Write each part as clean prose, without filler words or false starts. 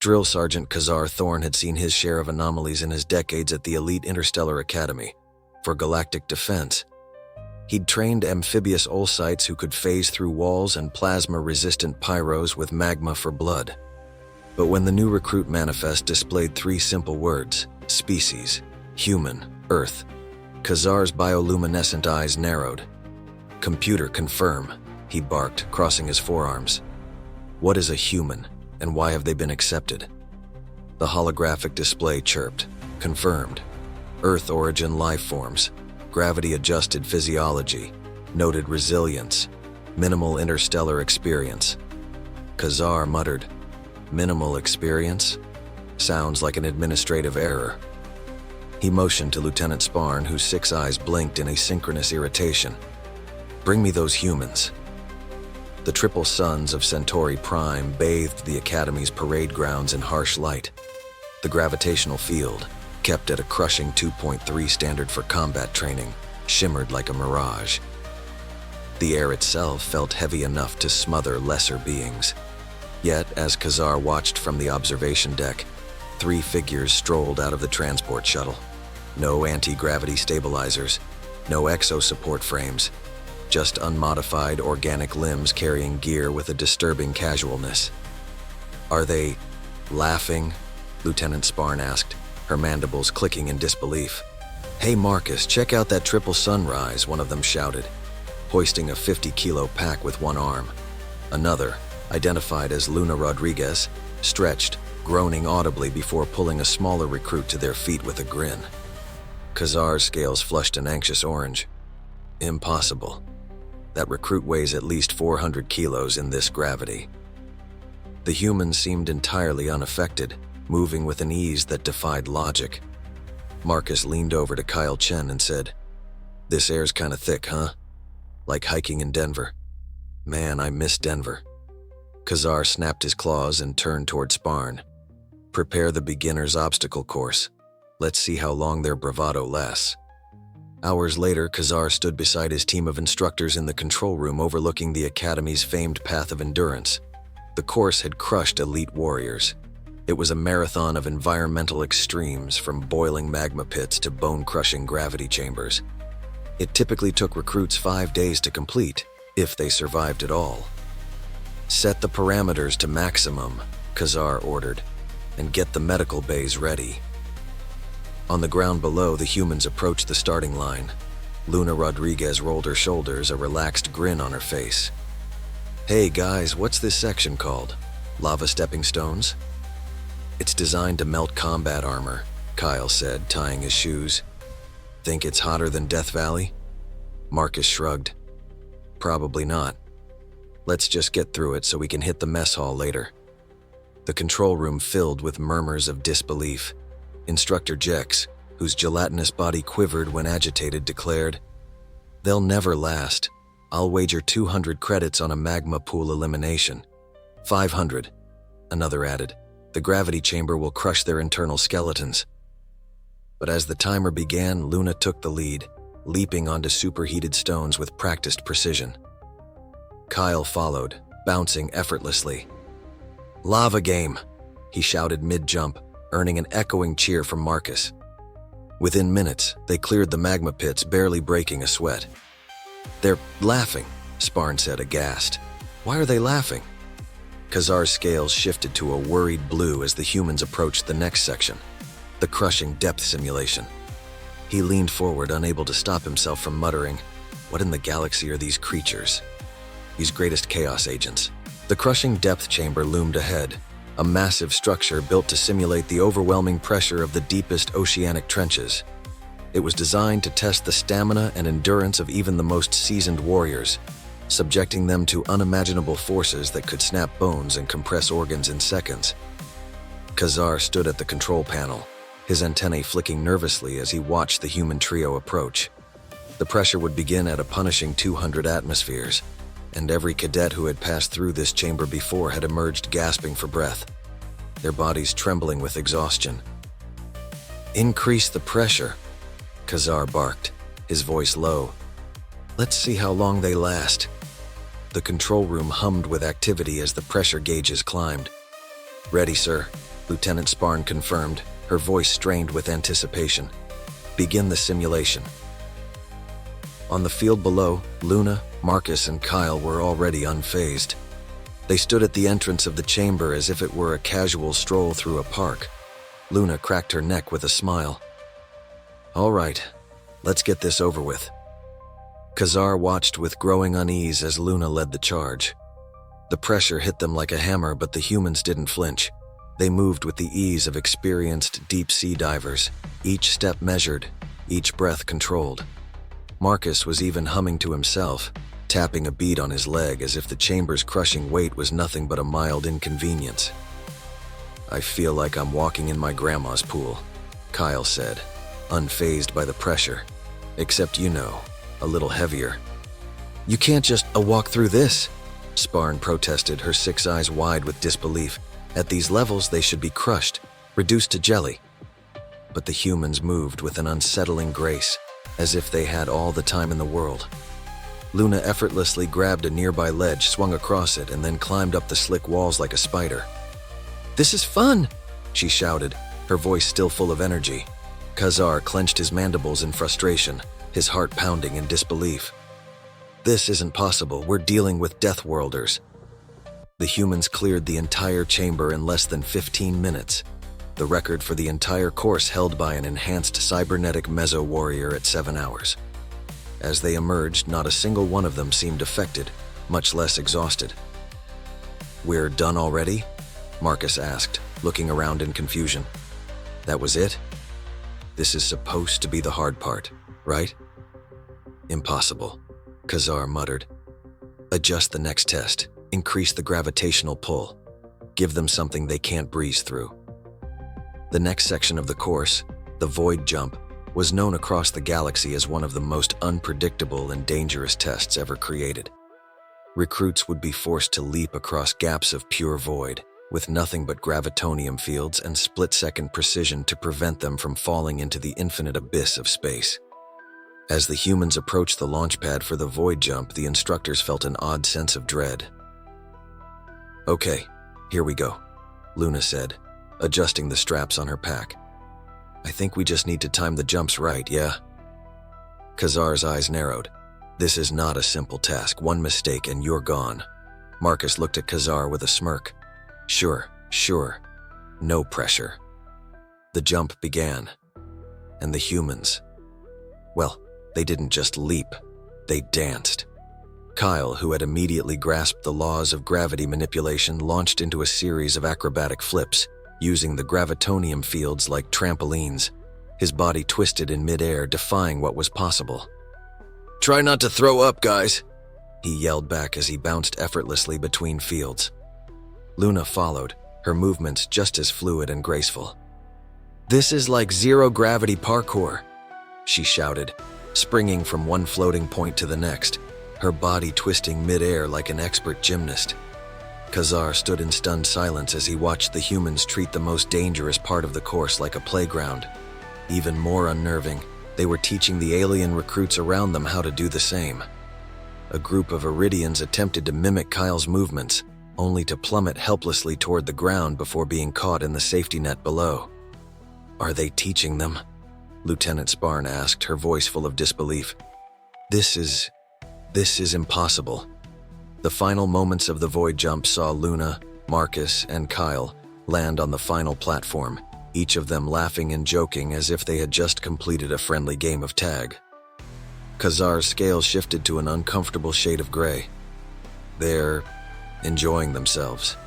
Drill Sergeant Ka'zarr Thorn had seen his share of anomalies in his decades at the Elite Interstellar Academy for Galactic Defense. He'd trained amphibious ulcites who could phase through walls and plasma-resistant pyros with magma for blood. But when the new recruit manifest displayed three simple words, species, human, Earth, Ka'zarr's bioluminescent eyes narrowed. "Computer, confirm," he barked, crossing his forearms. "What is a human, and why have they been accepted?" The holographic display chirped. "Confirmed. Earth origin life forms, gravity-adjusted physiology, noted resilience, minimal interstellar experience." Ka'zarr muttered, "Minimal experience? Sounds like an administrative error." He motioned to Lieutenant Sparn, whose 6 eyes blinked in asynchronous irritation. "Bring me those humans." The triple suns of Centauri Prime bathed the Academy's parade grounds in harsh light. The gravitational field, kept at a crushing 2.3 standard for combat training, shimmered like a mirage. The air itself felt heavy enough to smother lesser beings. Yet, as Ka'zarr watched from the observation deck, 3 figures strolled out of the transport shuttle. No anti-gravity stabilizers, no exo-support frames, just unmodified organic limbs carrying gear with a disturbing casualness. "Are they laughing?" Lieutenant Sparn asked, her mandibles clicking in disbelief. "Hey Marcus, check out that triple sunrise," one of them shouted, hoisting a 50-kilo pack with one arm. Another, identified as Luna Rodriguez, stretched, groaning audibly before pulling a smaller recruit to their feet with a grin. Ka'zarr's scales flushed an anxious orange. Impossible. That recruit weighs at least 400 kilos in this gravity. The humans seemed entirely unaffected, moving with an ease that defied logic. Marcus leaned over to Kyle Chen and said, "This air's kinda thick, huh? Like hiking in Denver. Man, I miss Denver." Ka'zarr snapped his claws and turned toward Sparn. "Prepare the beginner's obstacle course. Let's see how long their bravado lasts." Hours later, Ka'zarr stood beside his team of instructors in the control room overlooking the Academy's famed path of endurance. The course had crushed elite warriors. It was a marathon of environmental extremes, from boiling magma pits to bone-crushing gravity chambers. It typically took recruits 5 days to complete, if they survived at all. "Set the parameters to maximum," Ka'zarr ordered, "and get the medical bays ready." On the ground below, the humans approached the starting line. Luna Rodriguez rolled her shoulders, a relaxed grin on her face. "Hey guys, what's this section called? Lava stepping stones?" "It's designed to melt combat armor," Kyle said, tying his shoes. "Think it's hotter than Death Valley?" Marcus shrugged. "Probably not. Let's just get through it so we can hit the mess hall later." The control room filled with murmurs of disbelief. Instructor Jex, whose gelatinous body quivered when agitated, declared, "They'll never last. I'll wager 200 credits on a magma pool elimination." 500, another added. "The gravity chamber will crush their internal skeletons." But as the timer began, Luna took the lead, leaping onto superheated stones with practiced precision. Kyle followed, bouncing effortlessly. "Lava game," he shouted mid-jump, earning an echoing cheer from Marcus. Within minutes, they cleared the magma pits, barely breaking a sweat. "They're laughing," Sparn said, aghast. "Why are they laughing?" Ka'zarr's scales shifted to a worried blue as the humans approached the next section, the crushing depth simulation. He leaned forward, unable to stop himself from muttering, "What in the galaxy are these creatures? These greatest chaos agents." The crushing depth chamber loomed ahead, a massive structure built to simulate the overwhelming pressure of the deepest oceanic trenches. It was designed to test the stamina and endurance of even the most seasoned warriors, subjecting them to unimaginable forces that could snap bones and compress organs in seconds. Ka'zarr stood at the control panel, his antennae flicking nervously as he watched the human trio approach. The pressure would begin at a punishing 200 atmospheres, and every cadet who had passed through this chamber before had emerged gasping for breath, their bodies trembling with exhaustion. "Increase the pressure," Ka'zarr barked, his voice low. "Let's see how long they last." The control room hummed with activity as the pressure gauges climbed. "Ready, sir," Lieutenant Sparn confirmed, her voice strained with anticipation. Begin the simulation. On the field below, Luna, Marcus, and Kyle were already unfazed. They stood at the entrance of the chamber as if it were a casual stroll through a park. Luna cracked her neck with a smile. All right, let's get this over with. Ka'zarr watched with growing unease as Luna led the charge. The pressure hit them like a hammer, but the humans didn't flinch. They moved with the ease of experienced deep-sea divers, each step measured, each breath controlled. Marcus was even humming to himself, tapping a beat on his leg as if the chamber's crushing weight was nothing but a mild inconvenience. I feel like I'm walking in my grandma's pool, Kyle said, unfazed by the pressure. Except, a little heavier. You can't just walk through this, Sparn protested, her 6 eyes wide with disbelief. At these levels, they should be crushed, reduced to jelly. But the humans moved with an unsettling grace, as if they had all the time in the world. Luna effortlessly grabbed a nearby ledge, swung across it, and then climbed up the slick walls like a spider. This is fun, she shouted, her voice still full of energy. Ka'zarr clenched his mandibles in frustration, his heart pounding in disbelief. This isn't possible, we're dealing with Death Worlders. The humans cleared the entire chamber in less than 15 minutes, the record for the entire course held by an enhanced cybernetic meso-warrior at 7 hours. As they emerged, not a single one of them seemed affected, much less exhausted. We're done already? Marcus asked, looking around in confusion. That was it? This is supposed to be the hard part, right? Impossible, Ka'zarr muttered. Adjust the next test. Increase the gravitational pull. Give them something they can't breeze through. The next section of the course, the void jump, was known across the galaxy as one of the most unpredictable and dangerous tests ever created. Recruits would be forced to leap across gaps of pure void, with nothing but gravitonium fields and split-second precision to prevent them from falling into the infinite abyss of space. As the humans approached the launch pad for the void jump, the instructors felt an odd sense of dread. Okay, here we go, Luna said, adjusting the straps on her pack. I think we just need to time the jumps right, yeah? Ka'zarr's eyes narrowed. This is not a simple task. One mistake and you're gone. Marcus looked at Ka'zarr with a smirk. Sure. No pressure. The jump began. And the humans, well, they didn't just leap, they danced. Kyle, who had immediately grasped the laws of gravity manipulation, launched into a series of acrobatic flips, using the gravitonium fields like trampolines. His body twisted in midair, defying what was possible. Try not to throw up, guys, he yelled back as he bounced effortlessly between fields. Luna followed, her movements just as fluid and graceful. This is like zero-gravity parkour, she shouted, springing from one floating point to the next, her body twisting midair like an expert gymnast. Ka'zarr stood in stunned silence as he watched the humans treat the most dangerous part of the course like a playground. Even more unnerving, they were teaching the alien recruits around them how to do the same. A group of Iridians attempted to mimic Kyle's movements, only to plummet helplessly toward the ground before being caught in the safety net below. Are they teaching them? Lieutenant Sparn asked, her voice full of disbelief. This is impossible. The final moments of the void jump saw Luna, Marcus, and Kyle land on the final platform, each of them laughing and joking as if they had just completed a friendly game of tag. Ka'zarr's scales shifted to an uncomfortable shade of gray. They're enjoying themselves.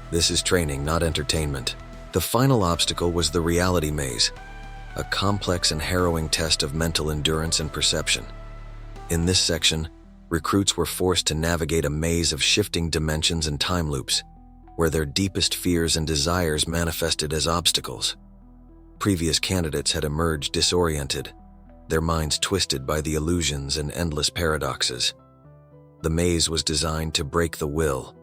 This is training, not entertainment. The final obstacle was the reality maze, a complex and harrowing test of mental endurance and perception. In this section, recruits were forced to navigate a maze of shifting dimensions and time loops, where their deepest fears and desires manifested as obstacles. Previous candidates had emerged disoriented, their minds twisted by the illusions and endless paradoxes. The maze was designed to break the will,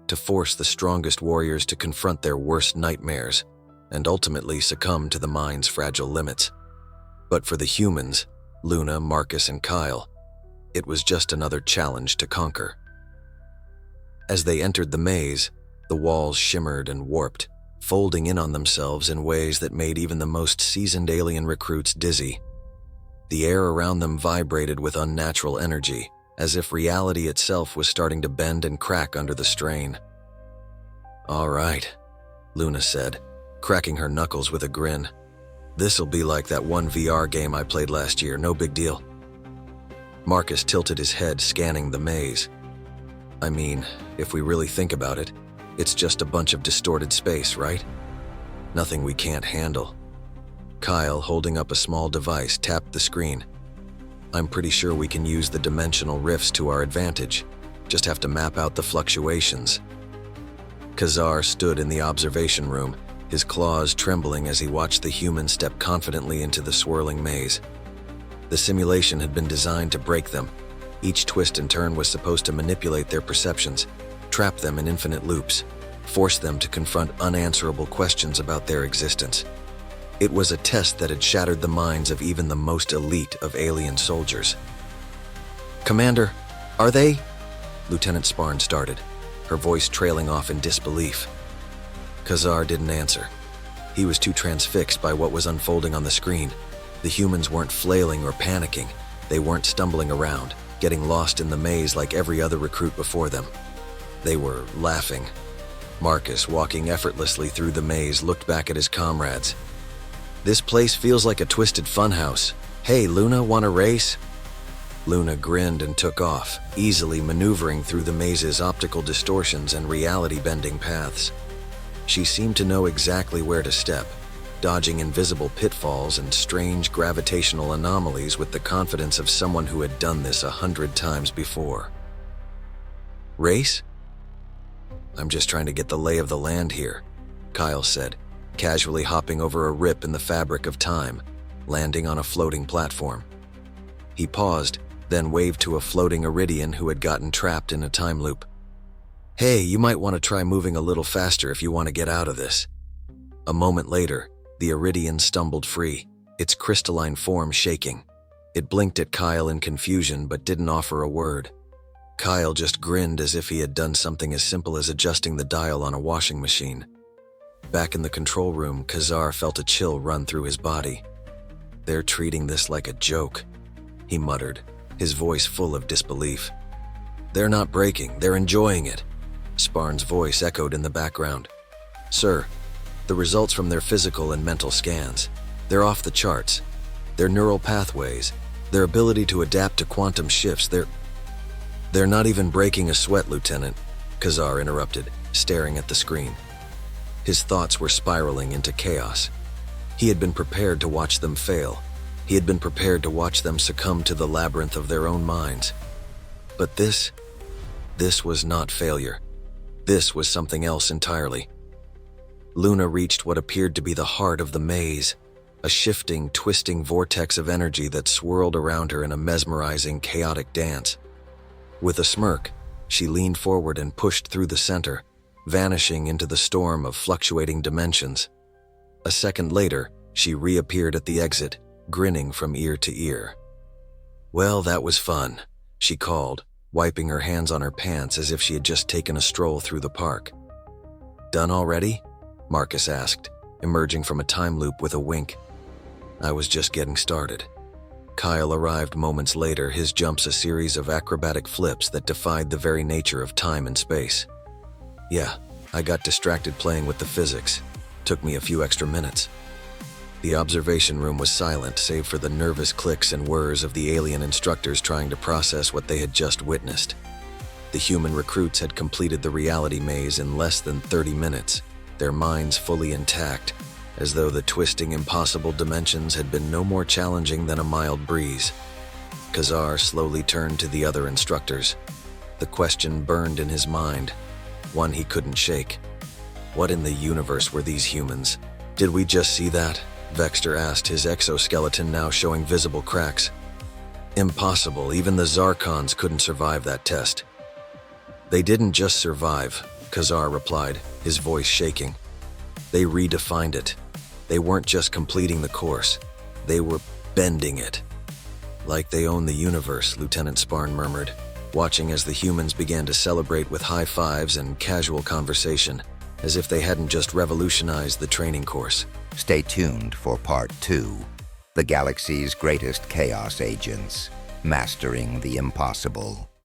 to force the strongest warriors to confront their worst nightmares and ultimately succumb to the mind's fragile limits. But for the humans, Luna, Marcus, and Kyle, it was just another challenge to conquer. As they entered the maze, the walls shimmered and warped, folding in on themselves in ways that made even the most seasoned alien recruits dizzy. The air around them vibrated with unnatural energy, as if reality itself was starting to bend and crack under the strain. "All right," Luna said, cracking her knuckles with a grin. "This'll be like that one VR game I played last year, no big deal." Marcus tilted his head, scanning the maze. "I mean, if we really think about it, it's just a bunch of distorted space, right? Nothing we can't handle." Kyle, holding up a small device, tapped the screen. "I'm pretty sure we can use the dimensional rifts to our advantage. Just have to map out the fluctuations." Ka'zarr stood in the observation room, his claws trembling as he watched the humans step confidently into the swirling maze. The simulation had been designed to break them. Each twist and turn was supposed to manipulate their perceptions, trap them in infinite loops, force them to confront unanswerable questions about their existence. It was a test that had shattered the minds of even the most elite of alien soldiers. "Commander, are they?" Lieutenant Sparn started, her voice trailing off in disbelief. Ka'zarr didn't answer. He was too transfixed by what was unfolding on the screen. The humans weren't flailing or panicking. They weren't stumbling around, getting lost in the maze like every other recruit before them. They were laughing. Marcus, walking effortlessly through the maze, looked back at his comrades. "This place feels like a twisted funhouse. Hey, Luna, want a race?" Luna grinned and took off, easily maneuvering through the maze's optical distortions and reality-bending paths. She seemed to know exactly where to step, dodging invisible pitfalls and strange gravitational anomalies with the confidence of someone who had done this 100 times before. "Race? I'm just trying to get the lay of the land here," Kyle said, casually hopping over a rip in the fabric of time, landing on a floating platform. He paused, then waved to a floating Iridian who had gotten trapped in a time loop. "Hey, you might want to try moving a little faster if you want to get out of this." A moment later, the Iridian stumbled free, its crystalline form shaking. It blinked at Kyle in confusion but didn't offer a word. Kyle just grinned as if he had done something as simple as adjusting the dial on a washing machine. Back in the control room, Ka'zarr felt a chill run through his body. "They're treating this like a joke," he muttered, his voice full of disbelief. "They're not breaking, they're enjoying it." Sparn's voice echoed in the background. "Sir, the results from their physical and mental scans, they're off the charts. Their neural pathways, their ability to adapt to quantum shifts, they're not even breaking a sweat, Lieutenant," Ka'zarr interrupted, staring at the screen. His thoughts were spiraling into chaos. He had been prepared to watch them fail. He had been prepared to watch them succumb to the labyrinth of their own minds. But this was not failure. This was something else entirely. Luna reached what appeared to be the heart of the maze, a shifting, twisting vortex of energy that swirled around her in a mesmerizing, chaotic dance. With a smirk, she leaned forward and pushed through the center, vanishing into the storm of fluctuating dimensions. A second later, she reappeared at the exit, grinning from ear to ear. "Well, that was fun," she called, wiping her hands on her pants as if she had just taken a stroll through the park. "Done already?" Marcus asked, emerging from a time loop with a wink. "I was just getting started." Kyle arrived moments later, his jumps a series of acrobatic flips that defied the very nature of time and space. "Yeah, I got distracted playing with the physics. Took me a few extra minutes." The observation room was silent, save for the nervous clicks and whirs of the alien instructors trying to process what they had just witnessed. The human recruits had completed the reality maze in less than 30 minutes, their minds fully intact, as though the twisting, impossible dimensions had been no more challenging than a mild breeze. Ka'zarr slowly turned to the other instructors. The question burned in his mind, one he couldn't shake. What in the universe were these humans? "Did we just see that?" Vexter asked, his exoskeleton now showing visible cracks. "Impossible, even the Zarkons couldn't survive that test." "They didn't just survive," Ka'zarr replied, his voice shaking. "They redefined it. They weren't just completing the course, they were bending it." "Like they own the universe," Lieutenant Sparn murmured, watching as the humans began to celebrate with high fives and casual conversation, as if they hadn't just revolutionized the training course. Stay tuned for Part 2, the galaxy's greatest chaos agents, mastering the impossible.